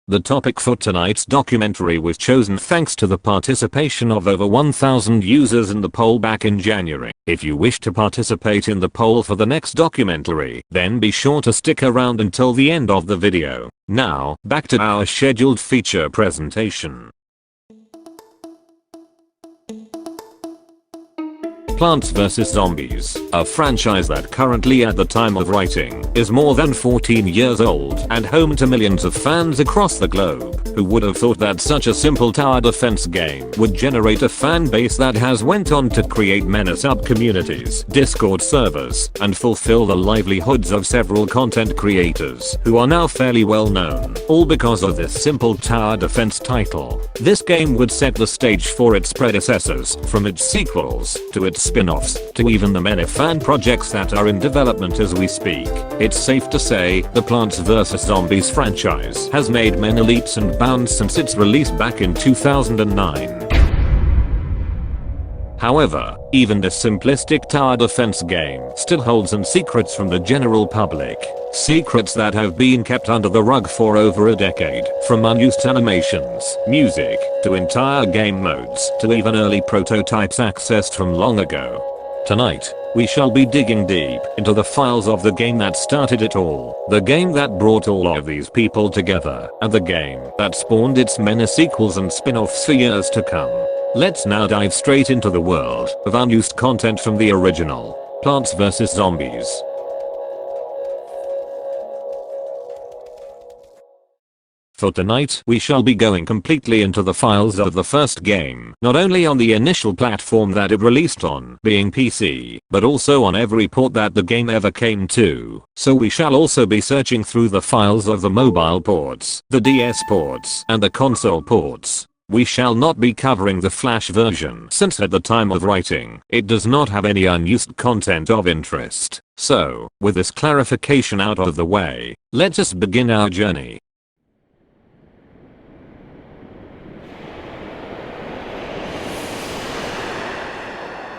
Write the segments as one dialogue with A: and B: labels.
A: The topic for tonight's documentary was chosen thanks to the participation of over 1,000 users in the poll back in January. If you wish to participate in the poll for the next documentary, then be sure to stick around until the end of the video. Now, back to our scheduled feature presentation. Plants vs. Zombies, a franchise that currently at the time of writing is more than 14 years old and home to millions of fans across the globe. Who would have thought that such a simple tower defense game would generate a fan base that has went on to create many sub-communities, Discord servers, and fulfill the livelihoods of several content creators who are now fairly well known, all because of this simple tower defense title. This game would set the stage for its predecessors, from its sequels to its spin-offs, to even the many fan projects that are in development as we speak. It's safe to say, the Plants vs. Zombies franchise has made many leaps and bounds since its release back in 2009. However, even this simplistic tower defense game still holds some secrets from the general public. Secrets that have been kept under the rug for over a decade, from unused animations, music, to entire game modes, to even early prototypes accessed from long ago. Tonight, we shall be digging deep into the files of the game that started it all, the game that brought all of these people together, and the game that spawned its many sequels and spin-offs for years to come. Let's now dive straight into the world of unused content from the original Plants vs. Zombies. For tonight, we shall be going completely into the files of the first game, not only on the initial platform that it released on, being PC, but also on every port that the game ever came to. So we shall also be searching through the files of the mobile ports, the DS ports, and the console ports. We shall not be covering the Flash version since at the time of writing, it does not have any unused content of interest. So, with this clarification out of the way, let us begin our journey.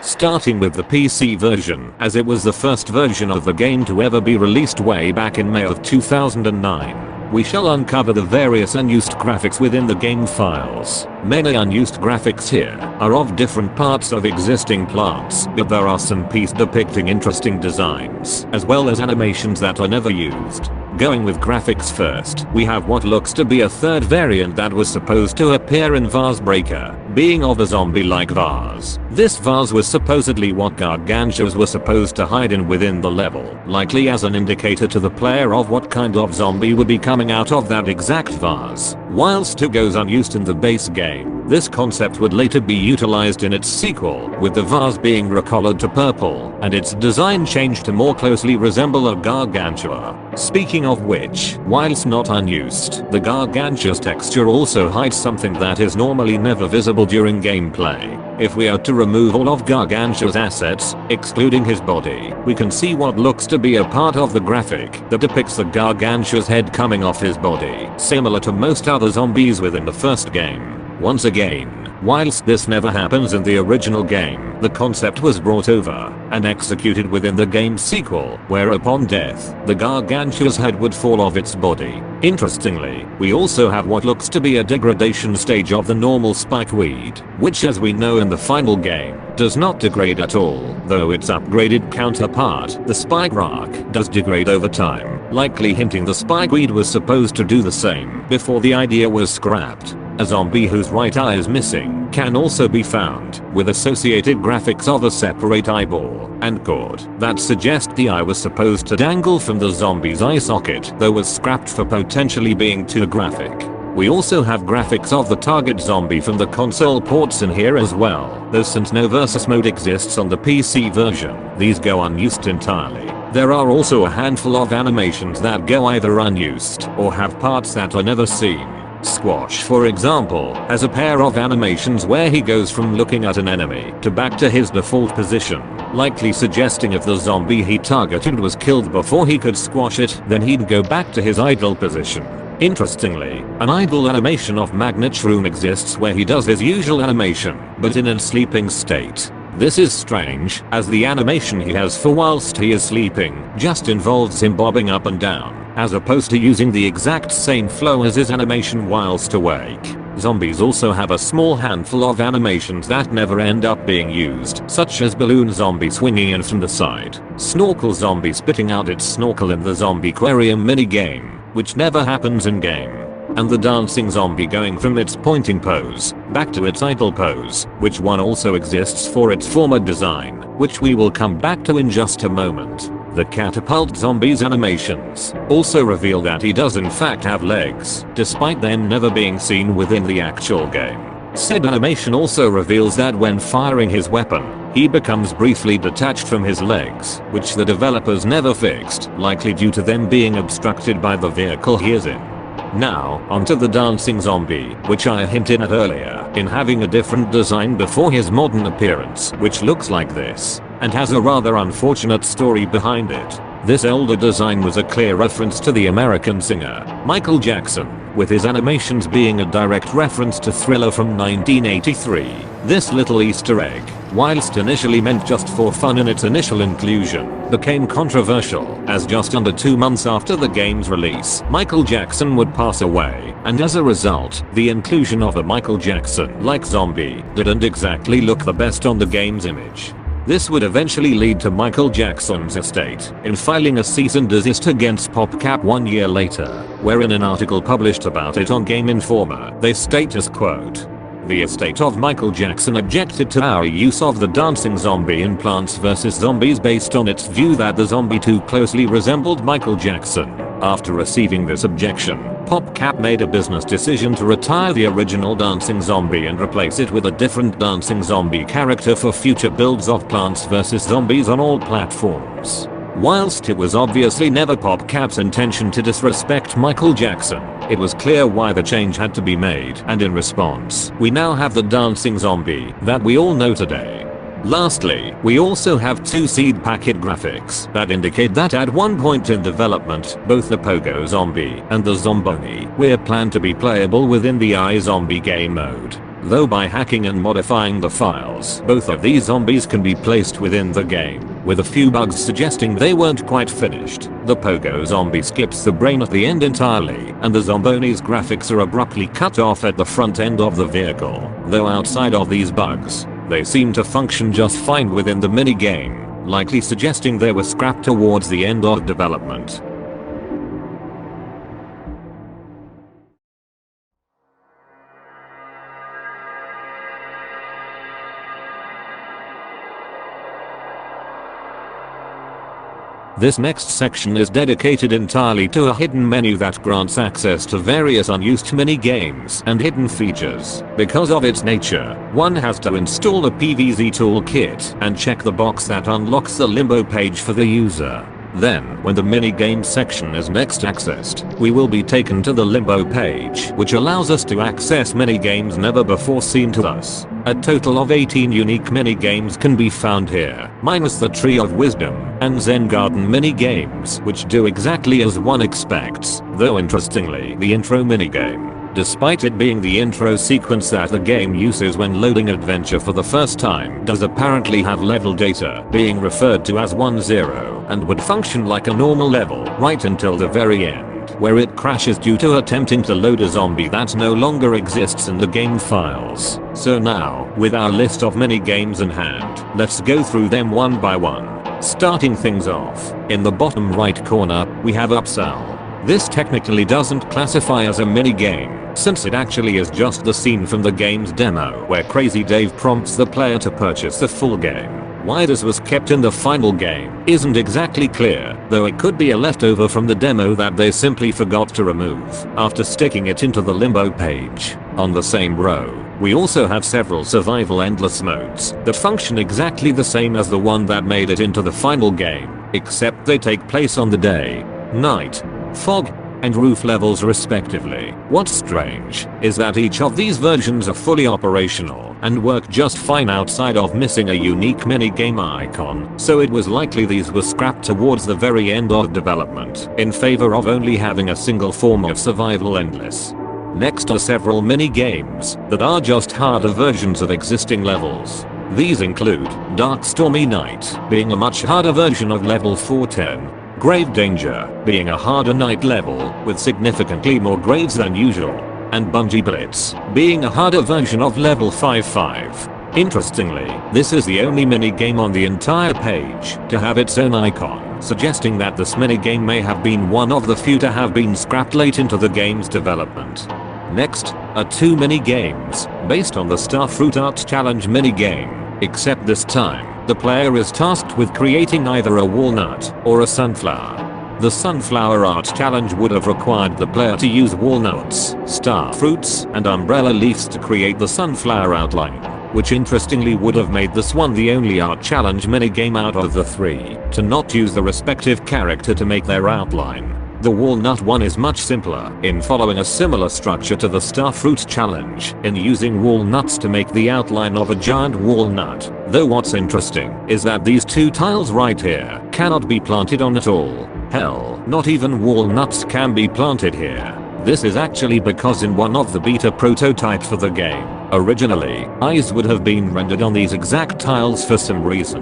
A: Starting with the PC version, as it was the first version of the game to ever be released way back in May of 2009. We shall uncover the various unused graphics within the game files. Many unused graphics here are of different parts of existing plants, but there are some pieces depicting interesting designs, as well as animations that are never used. Going with graphics first, we have what looks to be a third variant that was supposed to appear in Vase Breaker, being of a zombie-like vase. This vase was supposedly what gargantuas were supposed to hide in within the level, likely as an indicator to the player of what kind of zombie would be coming out of that exact vase. Whilst it goes unused in the base game, this concept would later be utilized in its sequel, with the vase being recolored to purple, and its design changed to more closely resemble a gargantua. Speaking of which, whilst not unused, the gargantua's texture also hides something that is normally never visible during gameplay. If we are to remove all of Gargantua's assets, excluding his body, we can see what looks to be a part of the graphic that depicts the Gargantua's head coming off his body, similar to most other zombies within the first game. Once again, whilst this never happens in the original game, the concept was brought over and executed within the game's sequel, where upon death, the Gargantua's head would fall off its body. Interestingly, we also have what looks to be a degradation stage of the normal spikeweed, which as we know in the final game, does not degrade at all, though its upgraded counterpart, the spike rock, does degrade over time, likely hinting the spikeweed was supposed to do the same before the idea was scrapped. A zombie whose right eye is missing can also be found, with associated graphics of a separate eyeball and cord that suggest the eye was supposed to dangle from the zombie's eye socket, though was scrapped for potentially being too graphic. We also have graphics of the target zombie from the console ports in here as well, though since no versus mode exists on the PC version, these go unused entirely. There are also a handful of animations that go either unused or have parts that are never seen. Squash, for example, has a pair of animations where he goes from looking at an enemy to back to his default position, likely suggesting if the zombie he targeted was killed before he could squash it, then he'd go back to his idle position. Interestingly, an idle animation of Magnet's room exists where he does his usual animation, but in a sleeping state. This is strange, as the animation he has for whilst he is sleeping just involves him bobbing up and down. as opposed to using the exact same flow as his animation whilst awake. Zombies also have a small handful of animations that never end up being used, such as balloon zombie swinging in from the side, snorkel zombie spitting out its snorkel in the zombie aquarium minigame, which never happens in game, and the dancing zombie going from its pointing pose back to its idle pose, which one also exists for its former design, which we will come back to in just a moment. The catapult zombie's animations also reveal that he does in fact have legs, despite them never being seen within the actual game. Said animation also reveals that when firing his weapon, he becomes briefly detached from his legs, which the developers never fixed, likely due to them being obstructed by the vehicle he is in. Now, onto the dancing zombie, which I hinted at earlier, in having a different design before his modern appearance, which looks like this, and has a rather unfortunate story behind it. This older design was a clear reference to the American singer, Michael Jackson, with his animations being a direct reference to Thriller from 1983. This little Easter egg, whilst initially meant just for fun in its initial inclusion, became controversial, as just under 2 months after the game's release, Michael Jackson would pass away, and as a result, the inclusion of a Michael Jackson-like zombie didn't exactly look the best on the game's image. This would eventually lead to Michael Jackson's estate in filing a cease and desist against PopCap 1 year later, where in an article published about it on Game Informer, they state as quote, "The estate of Michael Jackson objected to our use of the dancing zombie in Plants vs. Zombies based on its view that the zombie too closely resembled Michael Jackson. After receiving this objection, PopCap made a business decision to retire the original dancing zombie and replace it with a different dancing zombie character for future builds of Plants vs. Zombies on all platforms." Whilst it was obviously never PopCap's intention to disrespect Michael Jackson, it was clear why the change had to be made, and in response, we now have the dancing zombie that we all know today. Lastly, we also have two seed packet graphics that indicate that at one point in development, both the Pogo Zombie and the Zomboni were planned to be playable within the iZombie game mode. Though by hacking and modifying the files, both of these zombies can be placed within the game, with a few bugs suggesting they weren't quite finished. The Pogo Zombie skips the brain at the end entirely, and the Zomboni's graphics are abruptly cut off at the front end of the vehicle, though outside of these bugs, they seem to function just fine within the minigame, likely suggesting they were scrapped towards the end of development. This next section is dedicated entirely to a hidden menu that grants access to various unused mini-games and hidden features. Because of its nature, one has to install a PVZ toolkit and check the box that unlocks the Limbo page for the user. Then, when the mini-game section is next accessed, we will be taken to the Limbo page, which allows us to access mini-games never before seen to us. A total of 18 unique mini-games can be found here, minus the Tree of Wisdom and Zen Garden mini-games, which do exactly as one expects, though interestingly, the intro mini-game, despite it being the intro sequence that the game uses when loading adventure for the first time, does apparently have level data, being referred to as 1-0, and would function like a normal level right until the very end, where it crashes due to attempting to load a zombie that no longer exists in the game files. So now, with our list of mini games in hand, let's go through them one by one. Starting things off, in the bottom right corner, we have Upsell. This technically doesn't classify as a mini-game, since it actually is just the scene from the game's demo where Crazy Dave prompts the player to purchase the full game. Why this was kept in the final game isn't exactly clear, though it could be a leftover from the demo that they simply forgot to remove after sticking it into the Limbo page. On the same row, we also have several survival endless modes that function exactly the same as the one that made it into the final game, except they take place on the day, night, fog, and roof levels respectively. What's strange is that each of these versions are fully operational and work just fine outside of missing a unique minigame icon, so it was likely these were scrapped towards the very end of development in favor of only having a single form of survival endless. Next are several mini-games that are just harder versions of existing levels. These include Dark Stormy Night, being a much harder version of level 410, Grave Danger being a harder night level with significantly more graves than usual, and Bungee Blitz being a harder version of level 55. Interestingly, this is the only minigame on the entire page to have its own icon, suggesting that this minigame may have been one of the few to have been scrapped late into the game's development. Next are 2 mini-games based on the Starfruit Art Challenge minigame, except this time, the player is tasked with creating either a walnut or a sunflower. The Sunflower Art Challenge would have required the player to use walnuts, star fruits, and umbrella leaves to create the sunflower outline, which interestingly would have made this one the only art challenge minigame out of the 3 to not use the respective character to make their outline. The walnut one is much simpler in following a similar structure to the Starfruit Challenge in using walnuts to make the outline of a giant walnut, though what's interesting is that these 2 tiles right here cannot be planted on at all. Hell, not even walnuts can be planted here. This is actually because in one of the beta prototypes for the game, originally, eyes would have been rendered on these exact tiles for some reason.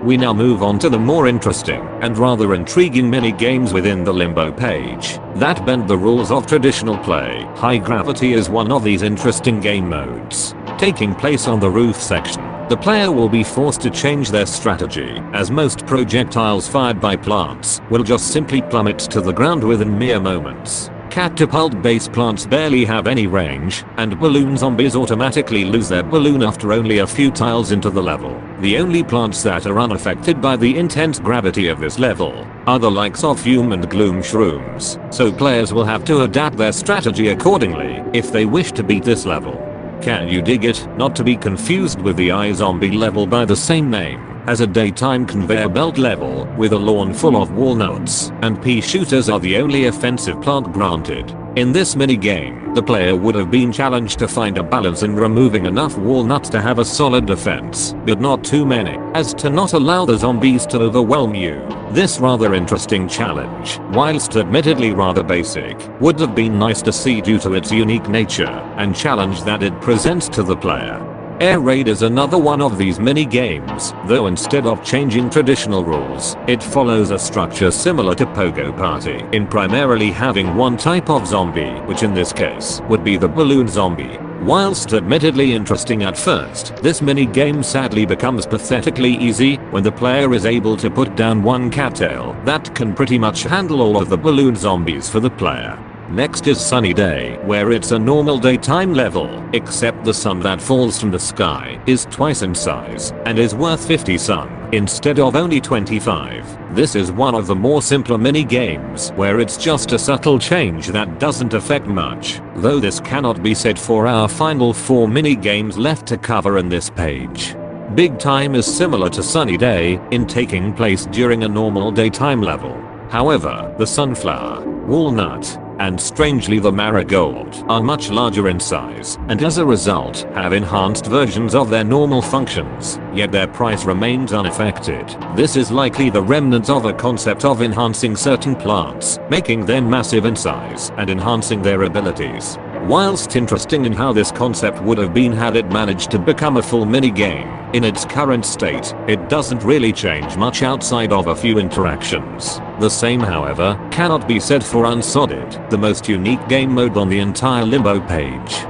A: We now move on to the more interesting and rather intriguing mini-games within the Limbo page that bend the rules of traditional play. High Gravity is one of these interesting game modes. Taking place on the roof section, the player will be forced to change their strategy, as most projectiles fired by plants will just simply plummet to the ground within mere moments. Catapult-based plants barely have any range, and balloon zombies automatically lose their balloon after only a few tiles into the level. The only plants that are unaffected by the intense gravity of this level are the likes of Fume and Gloom shrooms, so players will have to adapt their strategy accordingly if they wish to beat this level. Can you dig it? Not to be confused with the iZombie level by the same name, as a daytime conveyor belt level with a lawn full of walnuts and pea shooters are the only offensive plant granted. In this minigame, the player would have been challenged to find a balance in removing enough walnuts to have a solid defense, but not too many, as to not allow the zombies to overwhelm you. This rather interesting challenge, whilst admittedly rather basic, would have been nice to see due to its unique nature and challenge that it presents to the player. Air Raid is another one of these mini games, though instead of changing traditional rules, it follows a structure similar to Pogo Party in primarily having one type of zombie, which in this case would be the balloon zombie. Whilst admittedly interesting at first, this mini game sadly becomes pathetically easy when the player is able to put down one cattail that can pretty much handle all of the balloon zombies for the player. Next is Sunny Day, where it's a normal daytime level, except the sun that falls from the sky is twice in size and is worth 50 sun instead of only 25. This is one of the more simpler mini games where it's just a subtle change that doesn't affect much, though this cannot be said for our final 4 mini games left to cover in this page. Big Time is similar to Sunny Day in taking place during a normal daytime level. However, the sunflower, walnut, and strangely the marigold are much larger in size and as a result have enhanced versions of their normal functions, yet their price remains unaffected. This is likely the remnant of a concept of enhancing certain plants, making them massive in size and enhancing their abilities. Whilst interesting in how this concept would have been had it managed to become a full minigame, in its current state, it doesn't really change much outside of a few interactions. The same, however, cannot be said for Unsodded, the most unique game mode on the entire Limbo page.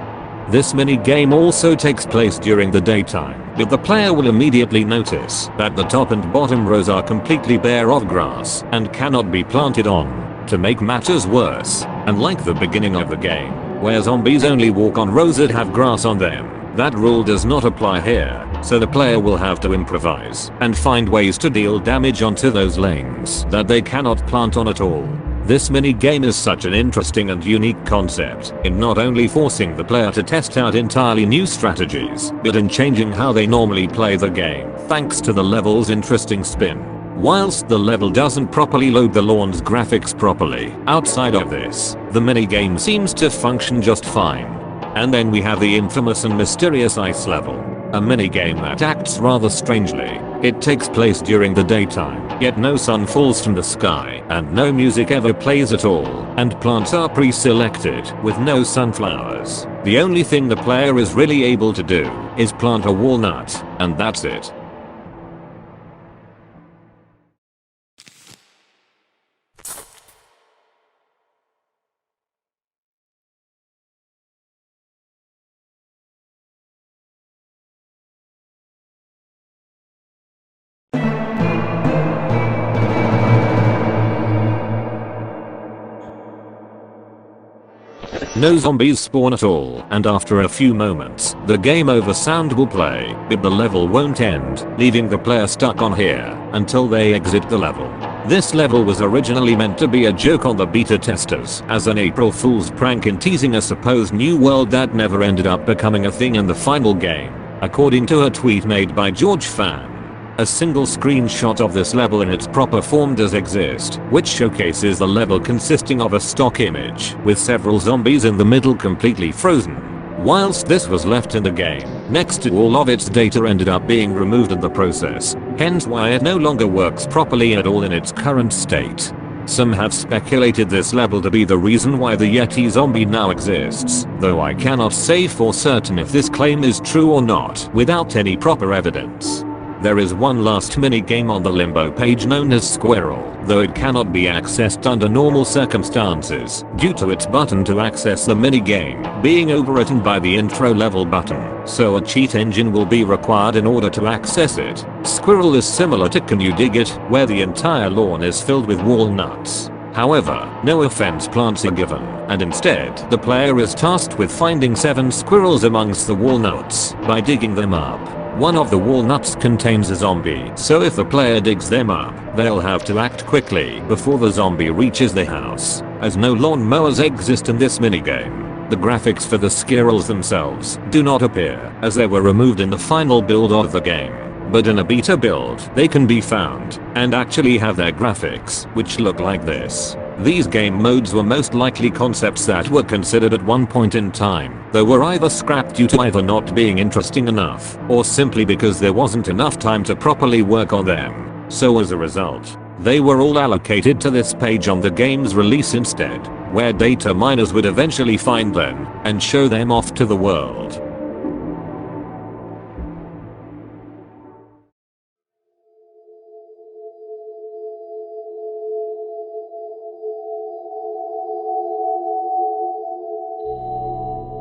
A: This mini-game also takes place during the daytime, but the player will immediately notice that the top and bottom rows are completely bare of grass and cannot be planted on. To make matters worse, unlike the beginning of the game, where zombies only walk on rows that have grass on them, that rule does not apply here, so the player will have to improvise and find ways to deal damage onto those lanes that they cannot plant on at all. This mini game is such an interesting and unique concept in not only forcing the player to test out entirely new strategies, but in changing how they normally play the game thanks to the level's interesting spin. Whilst the level doesn't properly load the lawn's graphics properly, outside of this, the minigame seems to function just fine. And then we have the infamous and mysterious ice level, a minigame that acts rather strangely. It takes place during the daytime, yet no sun falls from the sky, and no music ever plays at all, and plants are pre-selected, with no sunflowers. The only thing the player is really able to do is plant a walnut, and that's it. No zombies spawn at all, and after a few moments, the game over sound will play, but the level won't end, leaving the player stuck on here until they exit the level. This level was originally meant to be a joke on the beta testers as an April Fool's prank in teasing a supposed new world that never ended up becoming a thing in the final game, according to a tweet made by George Fan. A single screenshot of this level in its proper form does exist, which showcases the level consisting of a stock image with several zombies in the middle completely frozen. Whilst this was left in the game, next to all of its data ended up being removed in the process, hence why it no longer works properly at all in its current state. Some have speculated this level to be the reason why the Yeti zombie now exists, though I cannot say for certain if this claim is true or not without any proper evidence. There is one last mini-game on the Limbo page known as Squirrel, though it cannot be accessed under normal circumstances due to its button to access the mini-game being overwritten by the intro level button, so a cheat engine will be required in order to access it. Squirrel is similar to Can You Dig It, where the entire lawn is filled with walnuts. However, no offense plants are given, and instead, the player is tasked with finding 7 squirrels amongst the walnuts by digging them up. One of the walnuts contains a zombie, so if the player digs them up, they'll have to act quickly before the zombie reaches the house, as no lawn mowers exist in this minigame. The graphics for the squirrels themselves do not appear, as they were removed in the final build of the game. But in a beta build, they can be found, and actually have their graphics, which look like this. These game modes were most likely concepts that were considered at one point in time, though were either scrapped due to either not being interesting enough, or simply because there wasn't enough time to properly work on them. So as a result, they were all allocated to this page on the game's release instead, where data miners would eventually find them, and show them off to the world.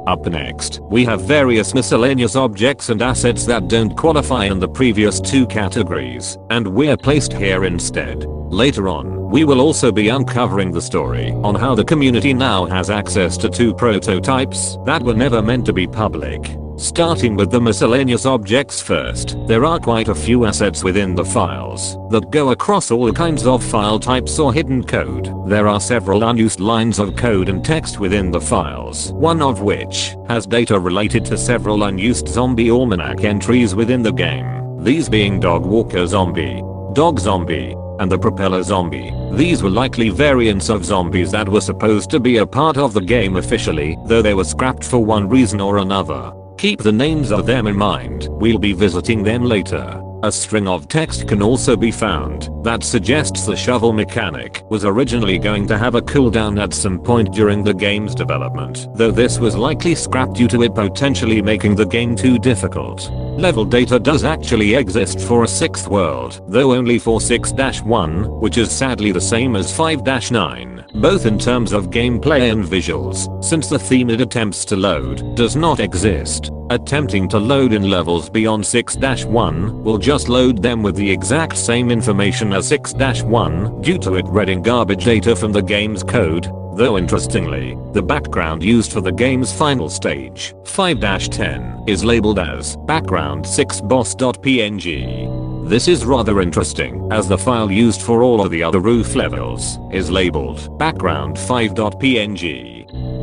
A: Up next, we have various miscellaneous objects and assets that don't qualify in the previous 2 categories, and we're placed here instead. Later on, we will also be uncovering the story on how the community now has access to 2 prototypes that were never meant to be public. Starting with the miscellaneous objects first, there are quite a few assets within the files that go across all kinds of file types or hidden code. There are several unused lines of code and text within the files, one of which has data related to several unused zombie almanac entries within the game, these being Dog Walker Zombie, Dog Zombie, and the Propeller Zombie. These were likely variants of zombies that were supposed to be a part of the game officially, though they were scrapped for one reason or another. Keep the names of them in mind, we'll be visiting them later. A string of text can also be found that suggests the shovel mechanic was originally going to have a cooldown at some point during the game's development, though this was likely scrapped due to it potentially making the game too difficult. Level data does actually exist for a 6th world, though only for 6-1, which is sadly the same as 5-9, both in terms of gameplay and visuals, since the theme it attempts to load does not exist. Attempting to load in levels beyond 6-1 will just load them with the exact same information as 6-1 due to it reading garbage data from the game's code, though interestingly, the background used for the game's final stage, 5-10, is labeled as background 6boss.png. This is rather interesting, as the file used for all of the other roof levels is labeled background 5.png.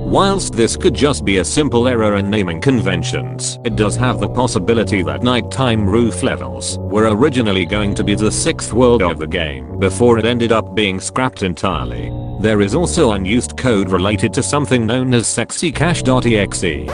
A: Whilst this could just be a simple error in naming conventions, it does have the possibility that nighttime roof levels were originally going to be the 6th world of the game before it ended up being scrapped entirely. There is also unused code related to something known as sexycache.exe.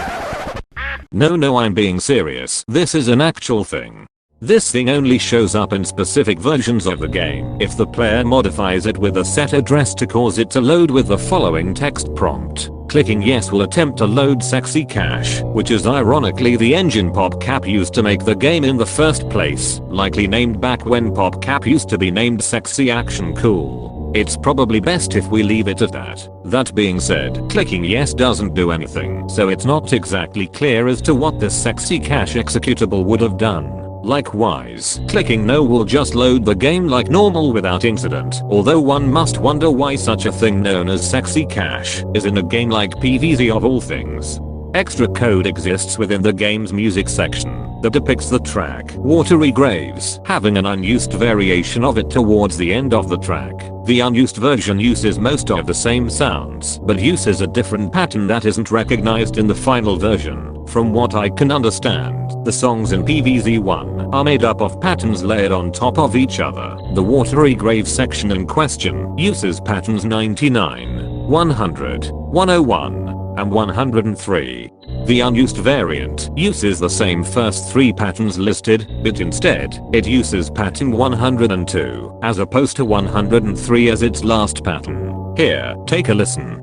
A: No, I'm being serious. This is an actual thing. This thing only shows up in specific versions of the game if the player modifies it with a set address to cause it to load with the following text prompt. Clicking yes will attempt to load Sexy Cache, which is ironically the engine PopCap used to make the game in the first place, likely named back when PopCap used to be named Sexy Action Cool. It's probably best if we leave it at that. That being said, clicking yes doesn't do anything, so it's not exactly clear as to what this Sexy Cache executable would have done. Likewise, clicking no will just load the game like normal without incident, although one must wonder why such a thing known as sexy cache is in a game like PVZ of all things. Extra code exists within the game's music section that depicts the track Watery Graves, having an unused variation of it towards the end of the track. The unused version uses most of the same sounds, but uses a different pattern that isn't recognized in the final version. From what I can understand, the songs in PVZ1 are made up of patterns layered on top of each other. The Watery Grave section in question uses patterns 99, 100, 101, and 103. The unused variant uses the same first 3 patterns listed, but instead, it uses pattern 102, as opposed to 103 as its last pattern. Here, take a listen.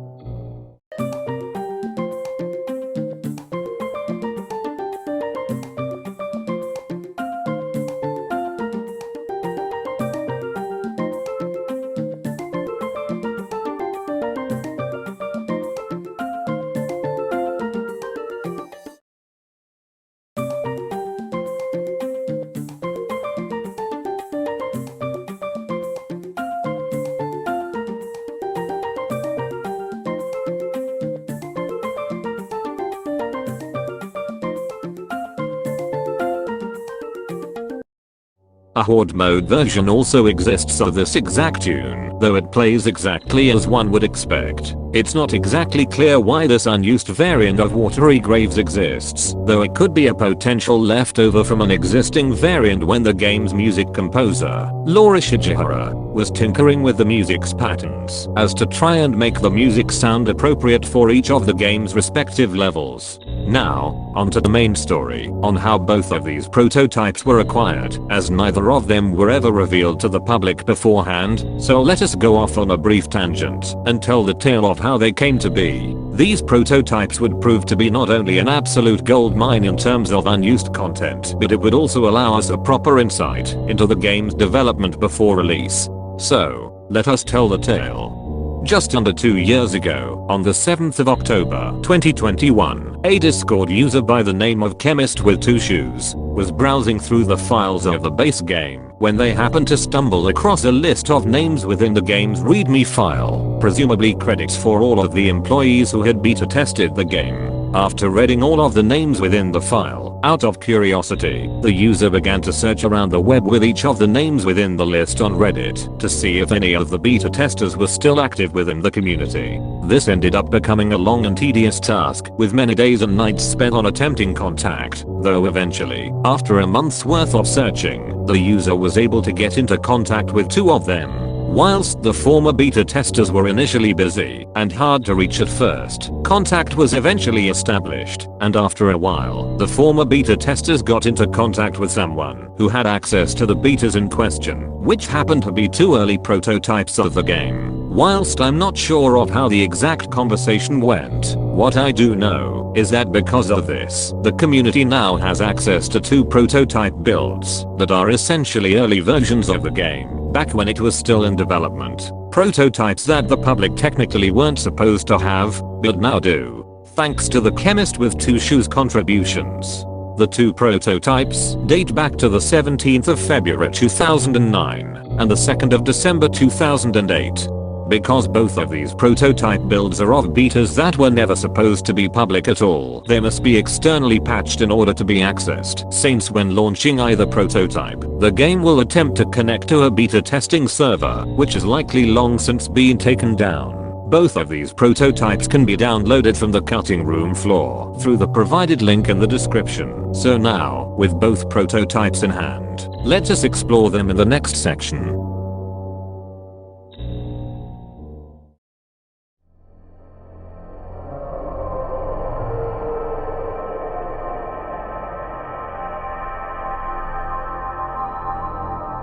A: A horde mode version also exists of this exact tune, though it plays exactly as one would expect. It's not exactly clear why this unused variant of Watery Graves exists, though it could be a potential leftover from an existing variant when the game's music composer, Laura Shigihara, was tinkering with the music's patterns as to try and make the music sound appropriate for each of the game's respective levels. Now, onto the main story on how both of these prototypes were acquired, as neither of them were ever revealed to the public beforehand, so let us go off on a brief tangent and tell the tale of how they came to be. These prototypes would prove to be not only an absolute goldmine in terms of unused content, but it would also allow us a proper insight into the game's development before release. So, let us tell the tale. Just under 2 years ago, on the 7th of October 2021, a Discord user by the name of Chemist with Two Shoes was browsing through the files of the base game when they happened to stumble across a list of names within the game's readme file, presumably credits for all of the employees who had beta tested the game. After reading all of the names within the file, out of curiosity, the user began to search around the web with each of the names within the list on Reddit to see if any of the beta testers were still active within the community. This ended up becoming a long and tedious task, with many days and nights spent on attempting contact, though eventually, after a month's worth of searching, the user was able to get into contact with 2 of them. Whilst the former beta testers were initially busy and hard to reach at first, contact was eventually established, and after a while, the former beta testers got into contact with someone who had access to the betas in question, which happened to be 2 early prototypes of the game. Whilst I'm not sure of how the exact conversation went, what I do know is that because of this, the community now has access to 2 prototype builds that are essentially early versions of the game, back when it was still in development. Prototypes that the public technically weren't supposed to have, but now do, thanks to the Chemist with Two Shoes contributions. The 2 prototypes date back to the 17th of February 2009 and the 2nd of December 2008. Because both of these prototype builds are of betas that were never supposed to be public at all, they must be externally patched in order to be accessed, since when launching either prototype, the game will attempt to connect to a beta testing server, which has likely long since been taken down. Both of these prototypes can be downloaded from the cutting room floor through the provided link in the description. So now, with both prototypes in hand, let us explore them in the next section.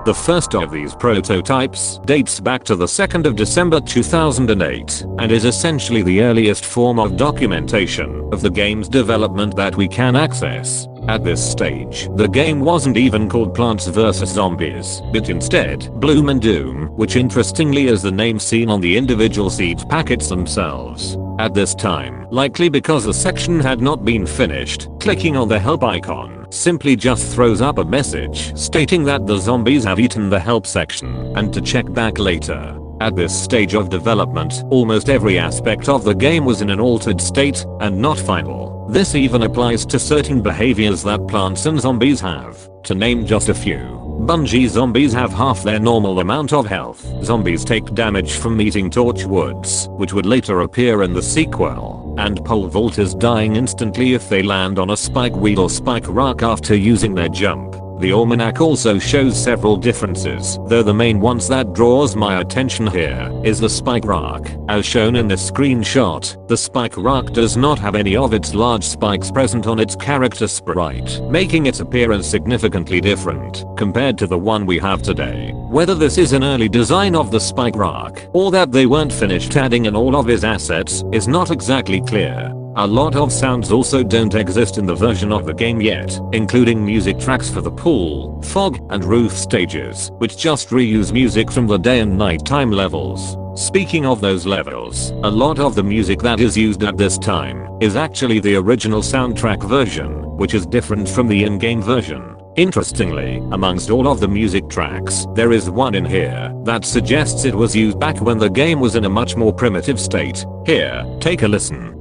A: The first of these prototypes dates back to the 2nd of December 2008 and is essentially the earliest form of documentation of the game's development that we can access. At this stage, the game wasn't even called Plants vs Zombies, but instead, Bloom and Doom, which interestingly is the name seen on the individual seed packets themselves. At this time, likely because the section had not been finished, clicking on the help icon simply just throws up a message stating that the zombies have eaten the help section and to check back later. At this stage of development, almost every aspect of the game was in an altered state and not final. This even applies to certain behaviors that plants and zombies have, to name just a few. Bungie zombies have half their normal amount of health. Zombies take damage from eating torch woods, which would later appear in the sequel. And pole vaulters dying instantly if they land on a spike weed or spike rock after using their jump. The almanac also shows several differences, though the main ones that draws my attention here is the spike rock. As shown in this screenshot, the spike rock does not have any of its large spikes present on its character sprite, making its appearance significantly different compared to the one we have today. Whether this is an early design of the spike rock or that they weren't finished adding in all of his assets is not exactly clear. A lot of sounds also don't exist in the version of the game yet, including music tracks for the pool, fog, and roof stages, which just reuse music from the day and night time levels. Speaking of those levels, a lot of the music that is used at this time is actually the original soundtrack version, which is different from the in-game version. Interestingly, amongst all of the music tracks, there is one in here that suggests it was used back when the game was in a much more primitive state. Here, take a listen.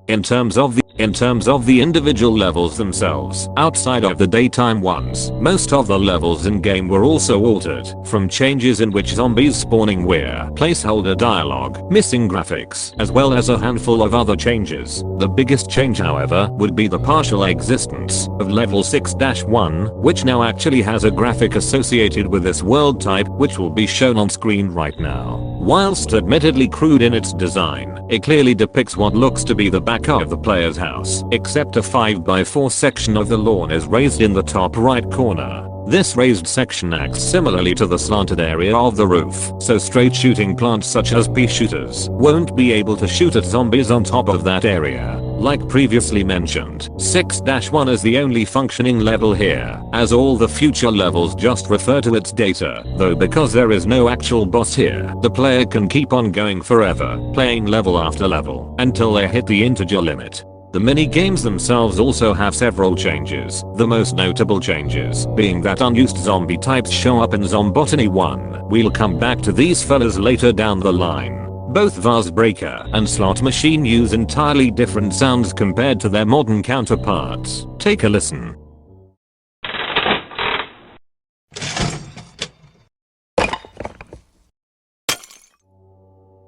A: In terms of the individual levels themselves, outside of the daytime ones, most of the levels in game were also altered, from changes in which zombies spawning were, placeholder dialogue, missing graphics, as well as a handful of other changes. The biggest change, however, would be the partial existence of level 6-1, which now actually has a graphic associated with this world type, which will be shown on screen right now. Whilst admittedly crude in its design, it clearly depicts what looks to be the back of the player's house, except a 5x4 section of the lawn is raised in the top right corner. This raised section acts similarly to the slanted area of the roof, so straight shooting plants such as pea shooters won't be able to shoot at zombies on top of that area. Like previously mentioned, 6-1 is the only functioning level here, as all the future levels just refer to its data, though because there is no actual boss here, the player can keep on going forever, playing level after level, until they hit the integer limit. The mini-games themselves also have several changes, the most notable changes being that unused zombie types show up in Zombotany 1. We'll come back to these fellas later down the line. Both Vase Breaker and Slot Machine use entirely different sounds compared to their modern counterparts. Take a listen.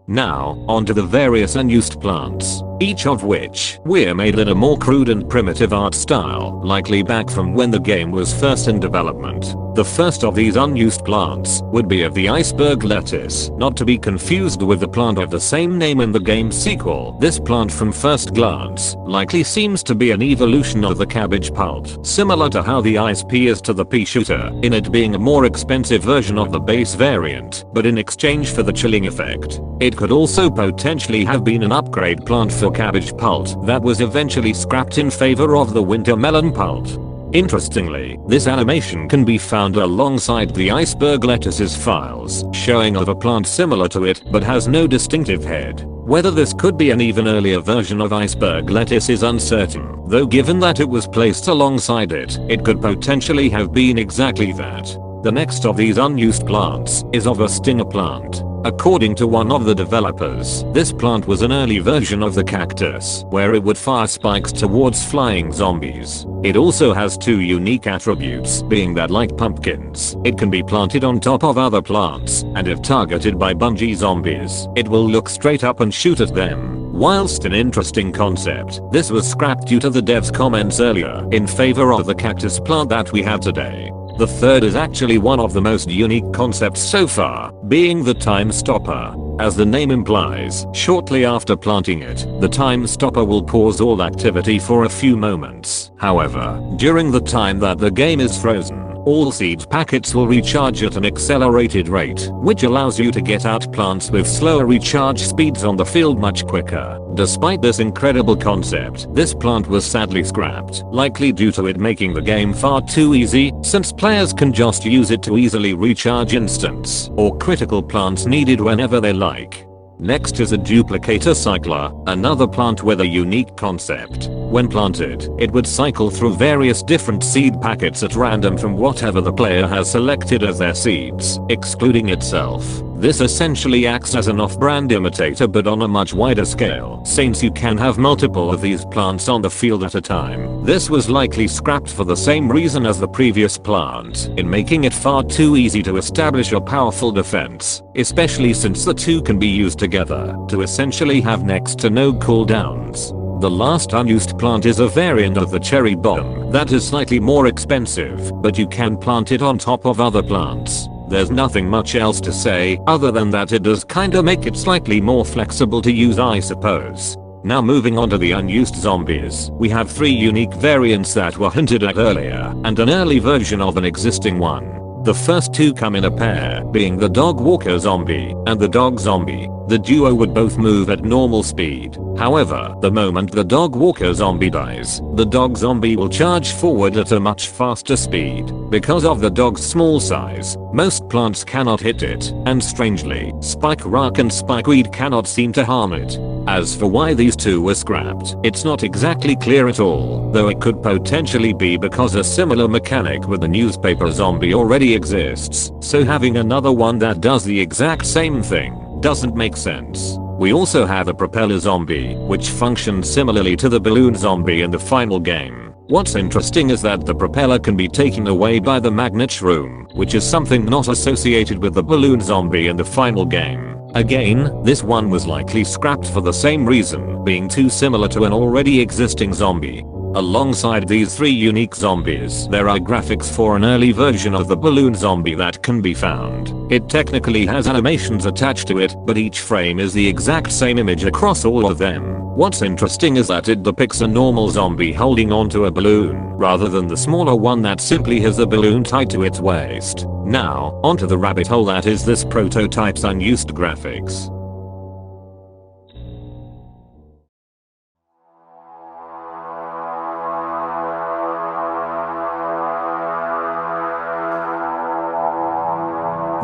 A: Now, onto the various unused plants, each of which were made in a more crude and primitive art style, likely back from when the game was first in development. The first of these unused plants would be of the iceberg lettuce, not to be confused with the plant of the same name in the game's sequel. This plant from first glance likely seems to be an evolution of the cabbage pult, similar to how the ice pea is to the pea shooter, in it being a more expensive version of the base variant, but in exchange for the chilling effect. It could also potentially have been an upgrade plant for cabbage pult that was eventually scrapped in favor of the winter melon pult. Interestingly, this animation can be found alongside the iceberg lettuce's files, showing of a plant similar to it but has no distinctive head. Whether this could be an even earlier version of iceberg lettuce is uncertain, though given that it was placed alongside it, it could potentially have been exactly that. The next of these unused plants is of a stinger plant. According to one of the developers, this plant was an early version of the cactus, where it would fire spikes towards flying zombies. It also has two unique attributes, being that like pumpkins, it can be planted on top of other plants, and if targeted by Bungie zombies, it will look straight up and shoot at them. Whilst an interesting concept, this was scrapped due to the devs' comments earlier in favor of the cactus plant that we have today. The third is actually one of the most unique concepts so far, being the time stopper. As the name implies, shortly after planting it, the time stopper will pause all activity for a few moments. However, during the time that the game is frozen, All seed packets will recharge at an accelerated rate, which allows you to get out plants with slower recharge speeds on the field much quicker. Despite this incredible concept, this plant was sadly scrapped, likely due to it making the game far too easy, since players can just use it to easily recharge instants or critical plants needed whenever they like. Next is a duplicator cycler, another plant with a unique concept. When planted, it would cycle through various different seed packets at random from whatever the player has selected as their seeds, excluding itself. This essentially acts as an off-brand imitator but on a much wider scale, since you can have multiple of these plants on the field at a time. This was likely scrapped for the same reason as the previous plant, in making it far too easy to establish a powerful defense, especially since the two can be used together to essentially have next to no cooldowns. The last unused plant is a variant of the cherry bomb that is slightly more expensive, but you can plant it on top of other plants. There's nothing much else to say other than that it does kinda make it slightly more flexible to use, I suppose. Now moving on to the unused zombies, we have 3 unique variants that were hinted at earlier and an early version of an existing one. The first 2 come in a pair, being the dog walker zombie and the dog zombie. The duo would both move at normal speed. However, the moment the dog walker zombie dies, the dog zombie will charge forward at a much faster speed. Because of the dog's small size, most plants cannot hit it, and strangely, spike rock and spikeweed cannot seem to harm it. As for why these 2 were scrapped, it's not exactly clear at all, though it could potentially be because a similar mechanic with the newspaper zombie already exists, so having another one that does the exact same thing doesn't make sense. We also have a propeller zombie, which functions similarly to the balloon zombie in the final game. What's interesting is that the propeller can be taken away by the magnet shroom, which is something not associated with the balloon zombie in the final game. Again, this one was likely scrapped for the same reason, being too similar to an already existing zombie. Alongside these 3 unique zombies, there are graphics for an early version of the balloon zombie that can be found. It technically has animations attached to it, but each frame is the exact same image across all of them. What's interesting is that it depicts a normal zombie holding onto a balloon, rather than the smaller one that simply has a balloon tied to its waist. Now, onto the rabbit hole that is this prototype's unused graphics.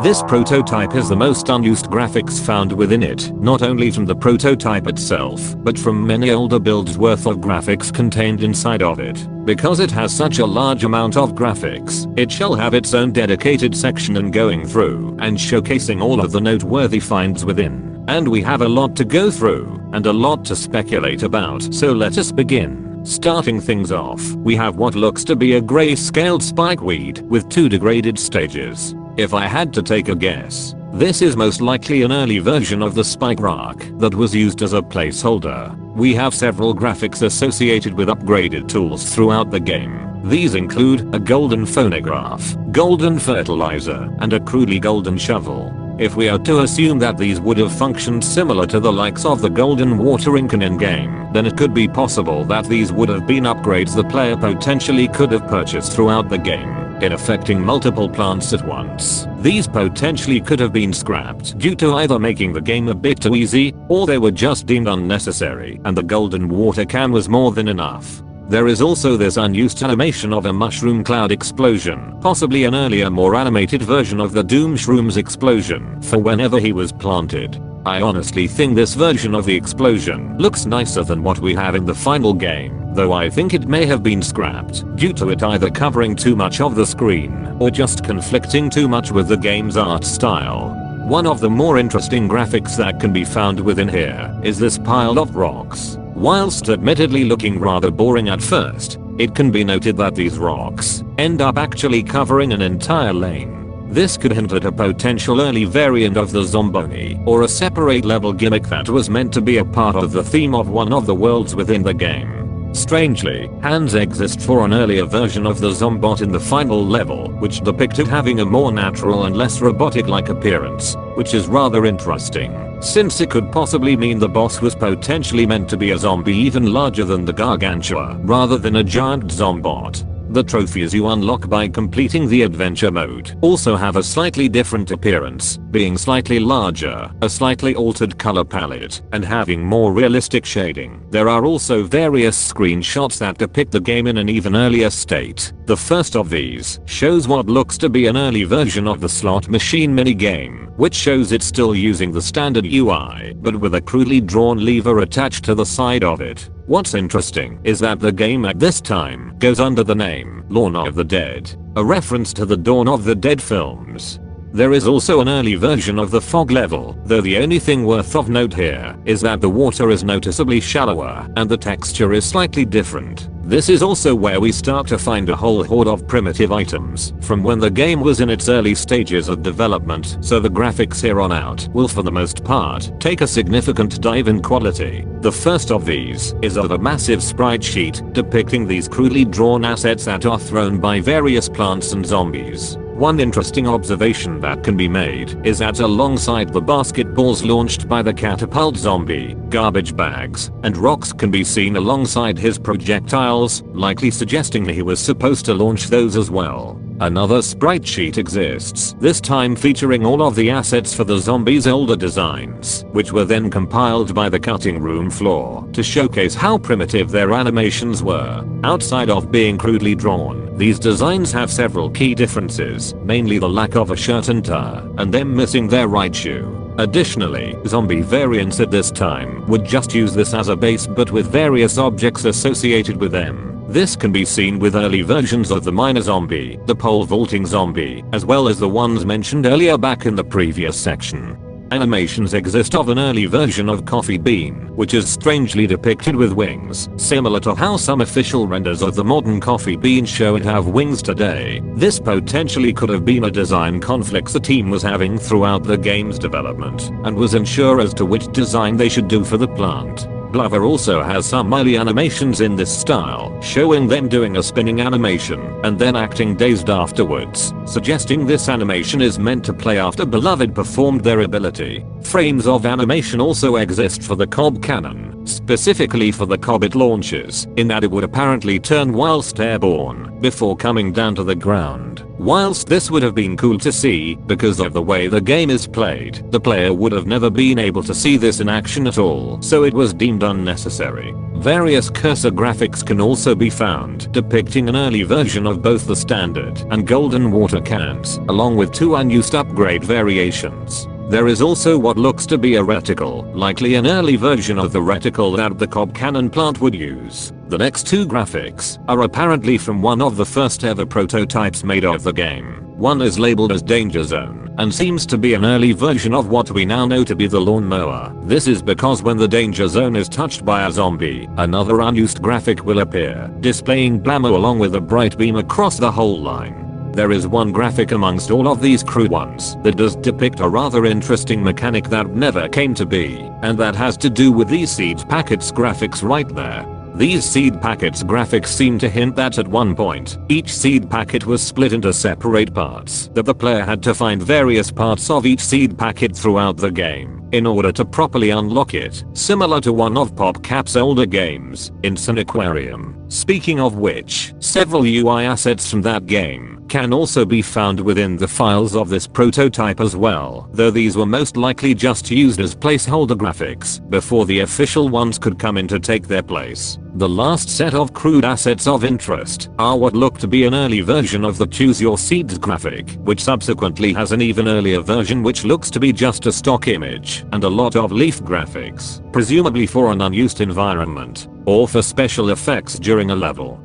A: This prototype has the most unused graphics found within it, not only from the prototype itself, but from many older builds worth of graphics contained inside of it. Because it has such a large amount of graphics, it shall have its own dedicated section and going through and showcasing all of the noteworthy finds within. And we have a lot to go through, and a lot to speculate about, so let us begin. Starting things off, we have what looks to be a gray-scaled spikeweed with 2 degraded stages. If I had to take a guess, this is most likely an early version of the spike rock that was used as a placeholder. We have several graphics associated with upgraded tools throughout the game. These include a golden phonograph, golden fertilizer, and a crudely golden shovel. If we are to assume that these would have functioned similar to the likes of the golden watering can in-game, then it could be possible that these would have been upgrades the player potentially could have purchased throughout the game, in affecting multiple plants at once. These potentially could have been scrapped due to either making the game a bit too easy, or they were just deemed unnecessary and the golden water can was more than enough. There is also this unused animation of a mushroom cloud explosion, possibly an earlier more animated version of the Doom Shroom's explosion for whenever he was planted. I honestly think this version of the explosion looks nicer than what we have in the final game, though I think it may have been scrapped due to it either covering too much of the screen or just conflicting too much with the game's art style. One of the more interesting graphics that can be found within here is this pile of rocks. Whilst admittedly looking rather boring at first, it can be noted that these rocks end up actually covering an entire lane. This could hint at a potential early variant of the Zomboni, or a separate level gimmick that was meant to be a part of the theme of one of the worlds within the game. Strangely, hands exist for an earlier version of the Zombot in the final level, which depicted having a more natural and less robotic-like appearance, which is rather interesting, since it could possibly mean the boss was potentially meant to be a zombie even larger than the Gargantua, rather than a giant Zombot. The trophies you unlock by completing the adventure mode also have a slightly different appearance, being slightly larger, a slightly altered color palette, and having more realistic shading. There are also various screenshots that depict the game in an even earlier state. The first of these shows what looks to be an early version of the slot machine minigame, which shows it still using the standard UI, but with a crudely drawn lever attached to the side of it. What's interesting is that the game at this time goes under the name Dawn of the Dead, a reference to the Dawn of the Dead films. There is also an early version of the fog level, though the only thing worth of note here is that the water is noticeably shallower and the texture is slightly different. This is also where we start to find a whole horde of primitive items from when the game was in its early stages of development, so the graphics here on out will for the most part take a significant dive in quality. The first of these is of a massive sprite sheet depicting these crudely drawn assets that are thrown by various plants and zombies. One interesting observation that can be made is that alongside the basketballs launched by the catapult zombie, garbage bags and rocks can be seen alongside his projectiles, likely suggesting he was supposed to launch those as well. Another sprite sheet exists, this time featuring all of the assets for the zombies' older designs, which were then compiled by the cutting room floor to showcase how primitive their animations were. Outside of being crudely drawn, these designs have several key differences, mainly the lack of a shirt and tie, and them missing their right shoe. Additionally, zombie variants at this time would just use this as a base but with various objects associated with them. This can be seen with early versions of the miner zombie, the pole vaulting zombie, as well as the ones mentioned earlier back in the previous section. Animations exist of an early version of Coffee Bean, which is strangely depicted with wings, similar to how some official renders of the modern Coffee Bean show it have wings today. This potentially could have been a design conflict the team was having throughout the game's development, and was unsure as to which design they should do for the plant. Blover also has some early animations in this style, showing them doing a spinning animation and then acting dazed afterwards, suggesting this animation is meant to play after Beloved performed their ability. Frames of animation also exist for the Cob cannon, specifically for the Cob it launches, in that it would apparently turn whilst airborne, before coming down to the ground. Whilst this would have been cool to see, because of the way the game is played, the player would have never been able to see this in action at all, so it was deemed unnecessary. Various cursor graphics can also be found, depicting an early version of both the standard and golden water cans, along with two unused upgrade variations. There is also what looks to be a reticle, likely an early version of the reticle that the Cob cannon plant would use. The next two graphics are apparently from one of the first ever prototypes made of the game. One is labeled as Danger Zone and seems to be an early version of what we now know to be the lawnmower. This is because when the Danger Zone is touched by a zombie, another unused graphic will appear, displaying blammo along with a bright beam across the whole line. There is one graphic amongst all of these crude ones that does depict a rather interesting mechanic that never came to be, and that has to do with these seed packets graphics right there. These seed packets graphics seem to hint that at one point, each seed packet was split into separate parts, that the player had to find various parts of each seed packet throughout the game in order to properly unlock it, similar to one of PopCap's older games, Insane Aquarium. Speaking of which, several UI assets from that game can also be found within the files of this prototype as well, though these were most likely just used as placeholder graphics before the official ones could come in to take their place. The last set of crude assets of interest are what look to be an early version of the Choose Your Seeds graphic, which subsequently has an even earlier version which looks to be just a stock image, and a lot of leaf graphics, presumably for an unused environment, or for special effects during a level.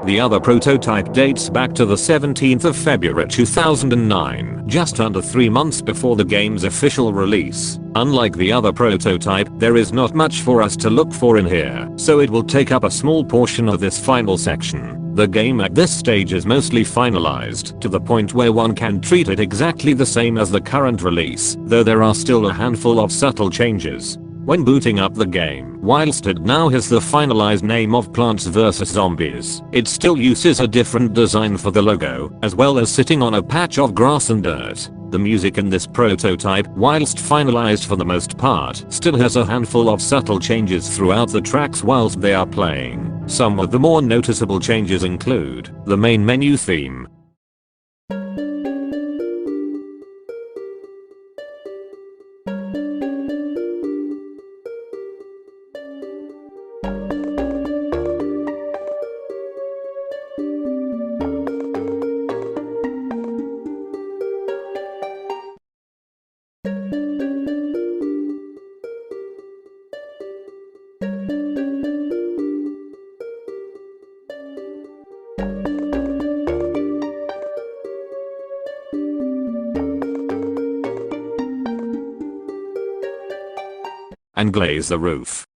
A: The other prototype dates back to the 17th of February 2009, just under 3 months before the game's official release. Unlike the other prototype, there is not much for us to look for in here, so it will take up a small portion of this final section. The game at this stage is mostly finalized, to the point where one can treat it exactly the same as the current release, though there are still a handful of subtle changes. When booting up the game, whilst it now has the finalized name of Plants vs Zombies, it still uses a different design for the logo, as well as sitting on a patch of grass and dirt. The music in this prototype, whilst finalized for the most part, still has a handful of subtle changes throughout the tracks whilst they are playing. Some of the more noticeable changes include the main menu theme, and glaze the roof.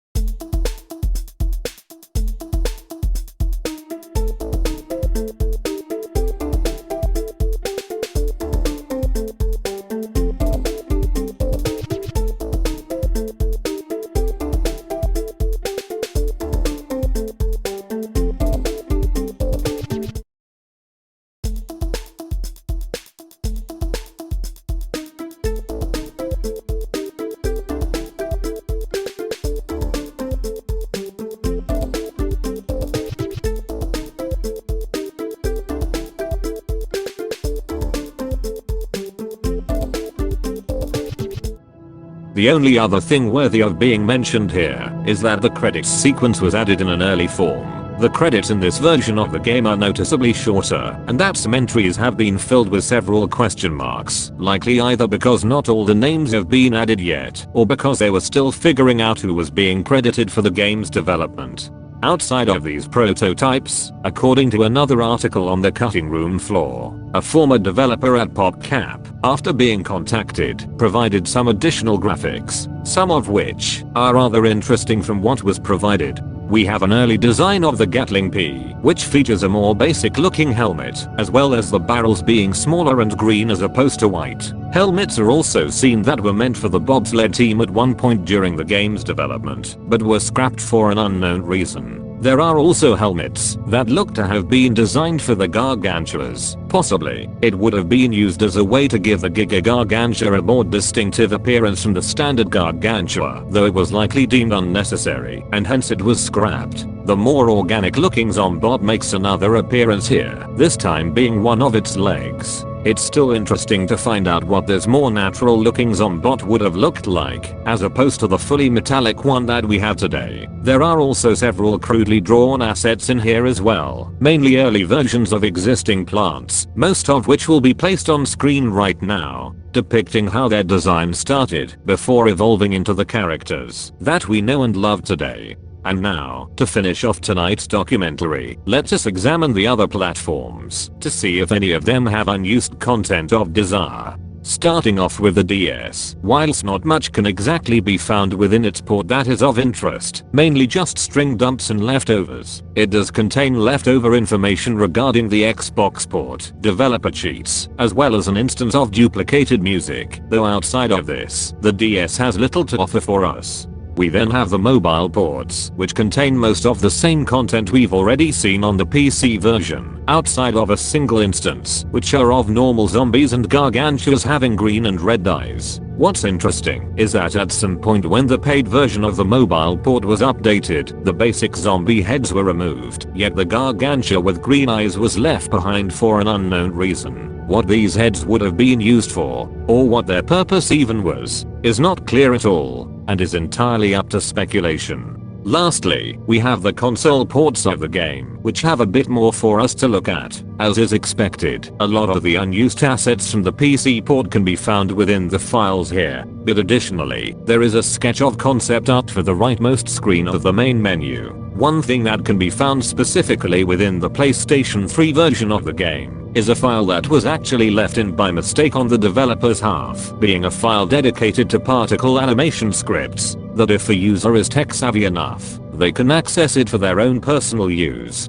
A: The only other thing worthy of being mentioned here is that the credits sequence was added in an early form. The credits in this version of the game are noticeably shorter, and that some entries have been filled with several question marks, likely either because not all the names have been added yet, or because they were still figuring out who was being credited for the game's development. Outside of these prototypes, according to another article on the cutting room floor, a former developer at PopCap, after being contacted, provided some additional graphics, some of which are rather interesting from what was provided. We have an early design of the Gatling P, which features a more basic looking helmet, as well as the barrels being smaller and green as opposed to white. Helmets are also seen that were meant for the bobsled team at one point during the game's development, but were scrapped for an unknown reason. There are also helmets that look to have been designed for the Gargantuas. Possibly, it would have been used as a way to give the Giga Gargantua a more distinctive appearance from the standard Gargantua, though it was likely deemed unnecessary, and hence it was scrapped. The more organic looking Zombot makes another appearance here, this time being one of its legs. It's still interesting to find out what this more natural looking Zombot would have looked like, as opposed to the fully metallic one that we have today. There are also several crudely drawn assets in here as well, mainly early versions of existing plants, most of which will be placed on screen right now, depicting how their design started before evolving into the characters that we know and love today. And now, to finish off tonight's documentary, let us examine the other platforms to see if any of them have unused content of desire. Starting off with the DS, whilst not much can exactly be found within its port that is of interest, mainly just string dumps and leftovers, it does contain leftover information regarding the Xbox port, developer cheats, as well as an instance of duplicated music, though outside of this, the DS has little to offer for us. We then have the mobile ports, which contain most of the same content we've already seen on the PC version, outside of a single instance, which are of normal zombies and gargantuas having green and red eyes. What's interesting is that at some point when the paid version of the mobile port was updated, the basic zombie heads were removed, yet the gargantua with green eyes was left behind for an unknown reason. What these heads would have been used for, or what their purpose even was, is not clear at all, and is entirely up to speculation. Lastly, we have the console ports of the game, which have a bit more for us to look at. As is expected, a lot of the unused assets from the PC port can be found within the files here, but additionally, there is a sketch of concept art for the rightmost screen of the main menu. One thing that can be found specifically within the PlayStation 3 version of the game is a file that was actually left in by mistake on the developer's half, being a file dedicated to particle animation scripts, that if the user is tech savvy enough, they can access it for their own personal use.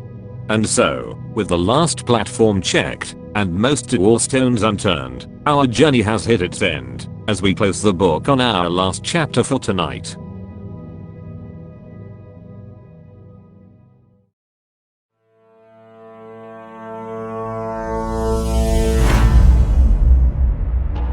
A: And so, with the last platform checked, and most to all stones unturned, our journey has hit its end, as we close the book on our last chapter for tonight.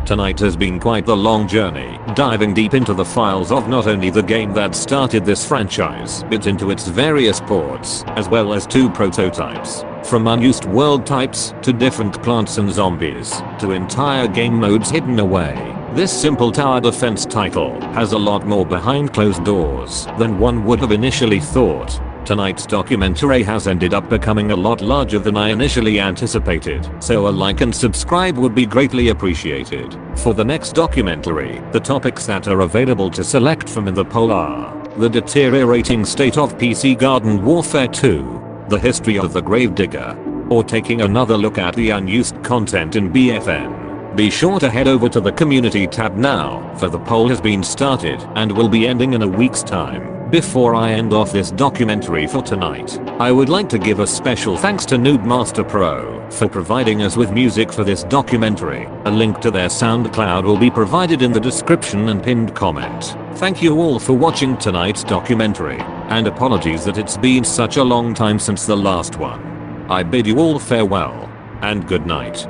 A: Tonight has been quite the long journey, diving deep into the files of not only the game that started this franchise, but into its various ports, as well as 2 prototypes. From unused world types, to different plants and zombies, to entire game modes hidden away. This simple tower defense title has a lot more behind closed doors than one would have initially thought. Tonight's documentary has ended up becoming a lot larger than I initially anticipated, so a like and subscribe would be greatly appreciated. For the next documentary, the topics that are available to select from in the poll are: the deteriorating state of PC Garden Warfare 2, the history of the Gravedigger, or taking another look at the unused content in BFN. Be sure to head over to the community tab now, for the poll has been started and will be ending in a week's time. Before I end off this documentary for tonight, I would like to give a special thanks to Noodmaster Pro for providing us with music for this documentary. A link to their SoundCloud will be provided in the description and pinned comment. Thank you all for watching tonight's documentary, and apologies that it's been such a long time since the last one. I bid you all farewell, and good night.